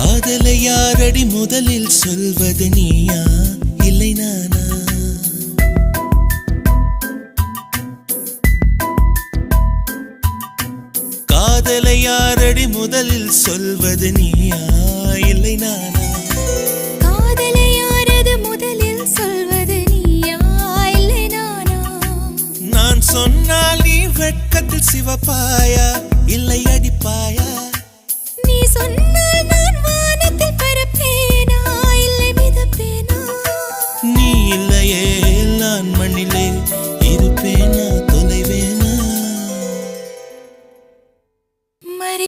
காதலை யாரடி முதலில் சொல்வது நீயா இல்லை நானா? காதலை யாரடி முதலில் சொல்வது நீயா இல்லை நானா? காதலை யாரது முதலில் சொல்வது நீயா இல்லை நானா? நான் சொன்னால் நீ வெட்கத்தில் சிவப்பாயா இல்லை அடிப்பாயா?